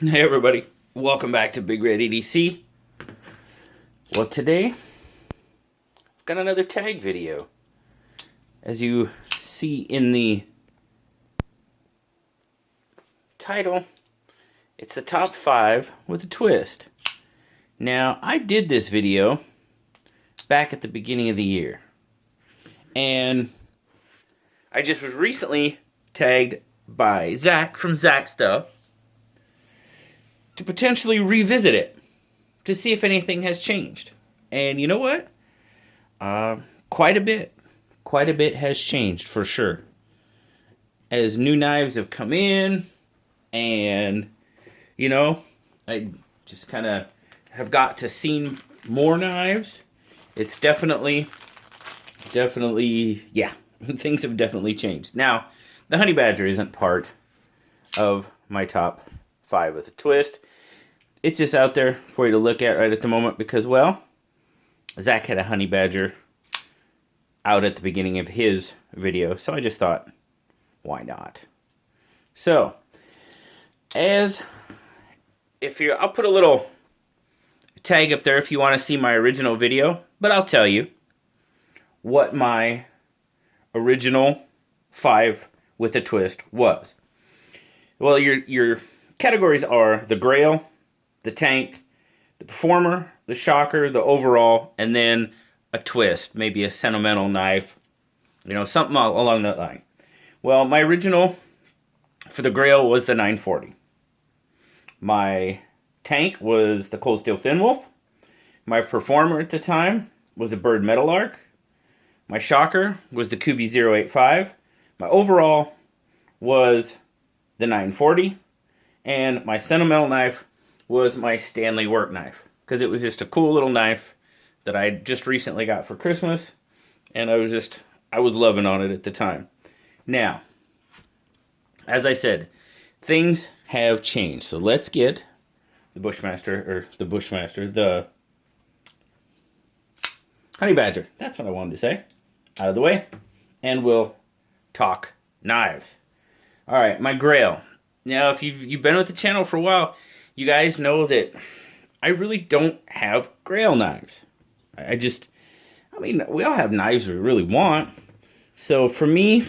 Hey everybody, welcome back to Big Red EDC. Well, today I've got another tag video. As you see in the title, it's the top 5 with a twist. Now, I did this video back at the beginning of the year, and I just was recently tagged by Zach from Zach Stuff to potentially revisit it to see if anything has changed. And you know what? Quite a bit. Quite a bit has changed for sure. As new knives have come in, and I just kind of have got to see more knives. It's definitely, yeah, things have definitely changed. Now, the Honey Badger isn't part of my top 5 with a twist. It's just out there for you to look at right at the moment because, well, Zach had a Honey Badger out at the beginning of his video, so I just thought, why not? So, I'll put a little tag up there if you want to see my original video, but I'll tell you what my original 5 with a twist was. Well, your categories are the Grail, the Tank, the Performer, the Shocker, the Overall, and then a twist, maybe a sentimental knife, something along that line. Well, my original for the Grail was the 940. My Tank was the Cold Steel Fenwolf. My Performer at the time was a Byrd Metallark. My Shocker was the Kubey 085. My Overall was the 940. And my sentimental knife was my Stanley work knife, because it was just a cool little knife that I just recently got for Christmas, and I was loving on it at the time. Now, as I said, things have changed, so let's get the Honey Badger, that's what I wanted to say, out of the way, and we'll talk knives. Alright, my Grail. Now, if you've been with the channel for a while, you guys know that I really don't have Grail knives. We all have knives we really want. So for me,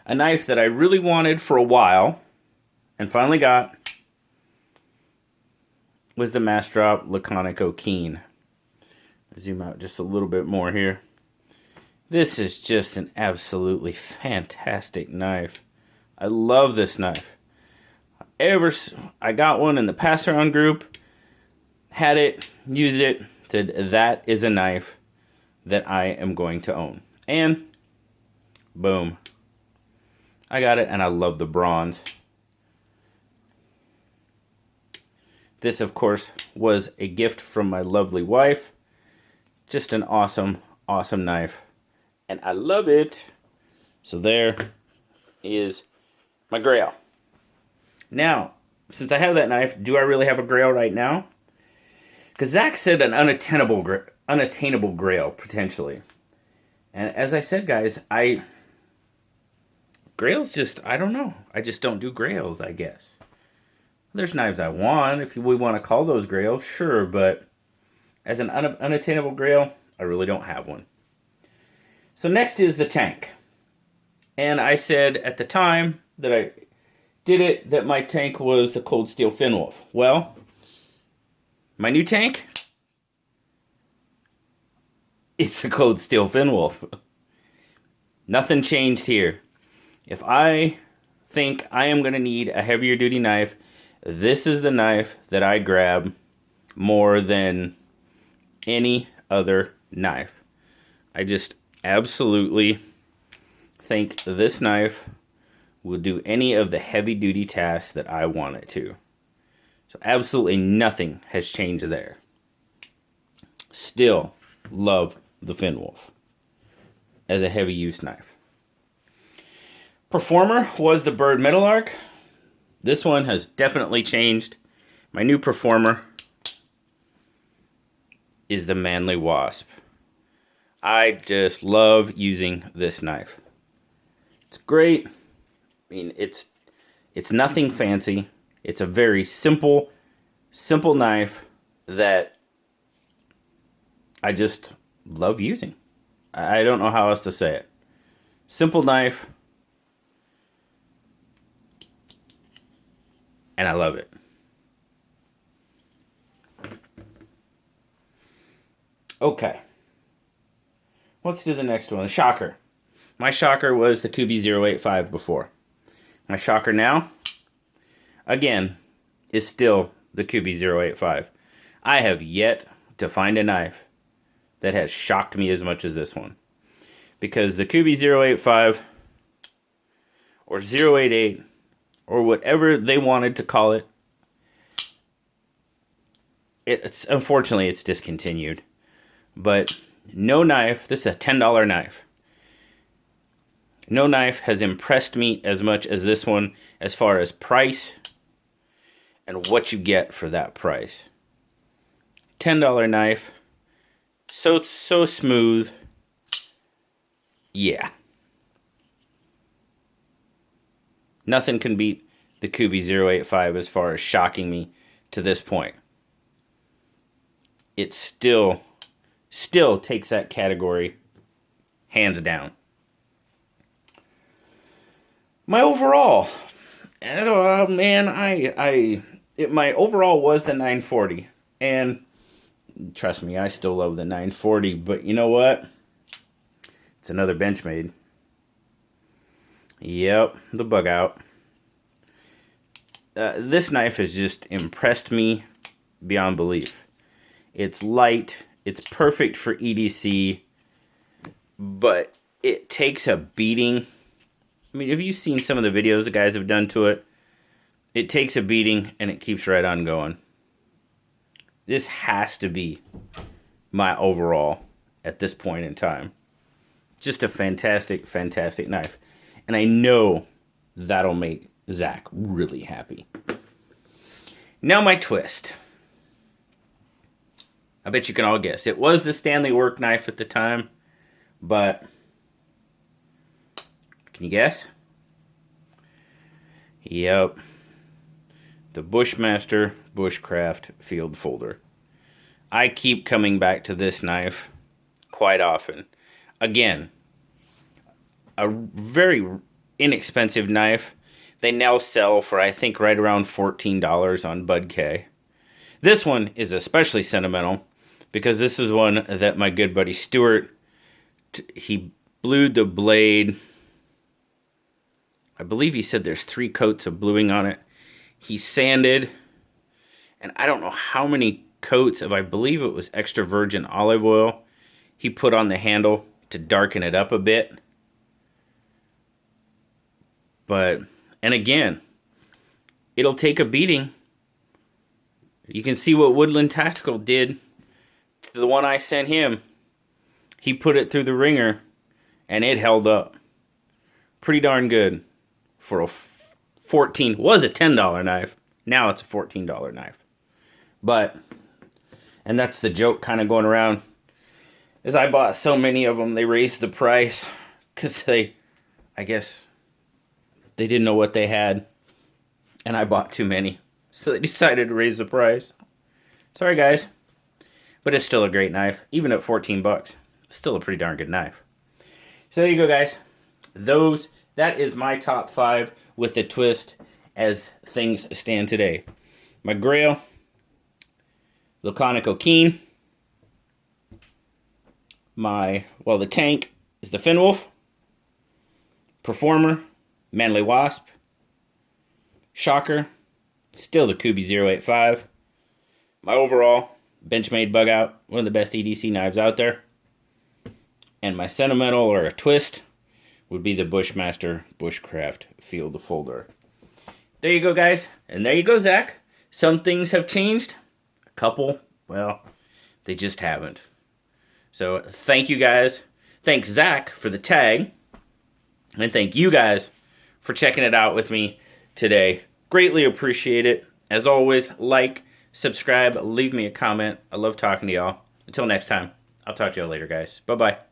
a knife that I really wanted for a while and finally got was the Mastrop Laconic O'Keen. Zoom out just a little bit more here. This is just an absolutely fantastic knife. I love this knife. I got one in the pass around group, had it, used it, said that is a knife that I am going to own. And boom. I got it, and I love the bronze. This, of course, was a gift from my lovely wife. Just an awesome, awesome knife. And I love it. So there is my Grail. Now, since I have that knife, do I really have a Grail right now? Because Zach said an unattainable Grail, potentially. And as I said, guys, Grails just, I don't know. I just don't do Grails, I guess. There's knives I want, if we want to call those Grails, sure, but as an unattainable Grail, I really don't have one. So next is the Tank. And I said at the time that I did it that my Tank was the Cold Steel Fenwolf. Well, my new Tank, it's the Cold Steel Fenwolf. Nothing changed here. If I think I am going to need a heavier duty knife, this is the knife that I grab more than any other knife. I just absolutely think this knife will do any of the heavy duty tasks that I want it to. So absolutely nothing has changed there. Still love the Fenwolf as a heavy use knife. Performer was the Byrd Metallark. This one has definitely changed. My new Performer is the Manly Wasp. I just love using this knife. It's great. I mean, it's nothing fancy. It's a very simple knife that I just love using. I don't know how else to say it. Simple knife, and I love it. Okay. Let's do the next one. The shocker. My shocker was the Kubey 085 before. My shocker now, again, is still the Kubey 085. I have yet to find a knife that has shocked me as much as this one. Because the Kubey 085 or 088 or whatever they wanted to call it, unfortunately it's discontinued. But no knife, this is a $10 knife. No knife has impressed me as much as this one as far as price and what you get for that price. $10 knife. So smooth. Yeah. Nothing can beat the Kubey 085 as far as shocking me to this point. It still takes that category hands down. My overall, man, my overall was the 940, and trust me, I still love the 940. But you know what? It's another Benchmade. Yep, the bug out. This knife has just impressed me beyond belief. It's light. It's perfect for EDC, but it takes a beating. I mean, have you seen some of the videos the guys have done to it? It takes a beating, and it keeps right on going. This has to be my overall at this point in time. Just a fantastic, fantastic knife. And I know that'll make Zach really happy. Now my twist. I bet you can all guess. It was the Stanley Work knife at the time, but can you guess? Yep. The Bushmaster Bushcraft Field Folder. I keep coming back to this knife quite often. Again, a very inexpensive knife. They now sell for, I think, right around $14 on Bud K. This one is especially sentimental because this is one that my good buddy Stuart, he blued the blade. I believe he said there's 3 coats of bluing on it. He sanded, and I don't know how many coats of, I believe it was extra virgin olive oil, he put on the handle to darken it up a bit. But, and again, it'll take a beating. You can see what Woodland Tactical did to the one I sent him. He put it through the ringer, and it held up. Pretty darn good for a was a $10 knife. Now it's a $14 knife. But, and that's the joke kind of going around, is I bought so many of them, they raised the price because I guess they didn't know what they had, and I bought too many. So they decided to raise the price. Sorry, guys. But it's still a great knife. Even at $14, still a pretty darn good knife. So there you go, guys. That is my top 5 with the twist as things stand today. My Grail, Laconic O'Keen. The tank is the Fenwolf. Performer, Manly Wasp. Shocker, still the Kubey 085. My overall, Benchmade Bug Out, one of the best EDC knives out there. And my sentimental or a twist would be the Bushmaster Bushcraft Field Folder. There you go, guys. And there you go, Zach. Some things have changed. A couple, well, they just haven't. So thank you, guys. Thanks, Zach, for the tag. And thank you guys for checking it out with me today. Greatly appreciate it. As always, like, subscribe, leave me a comment. I love talking to y'all. Until next time, I'll talk to y'all later, guys. Bye-bye.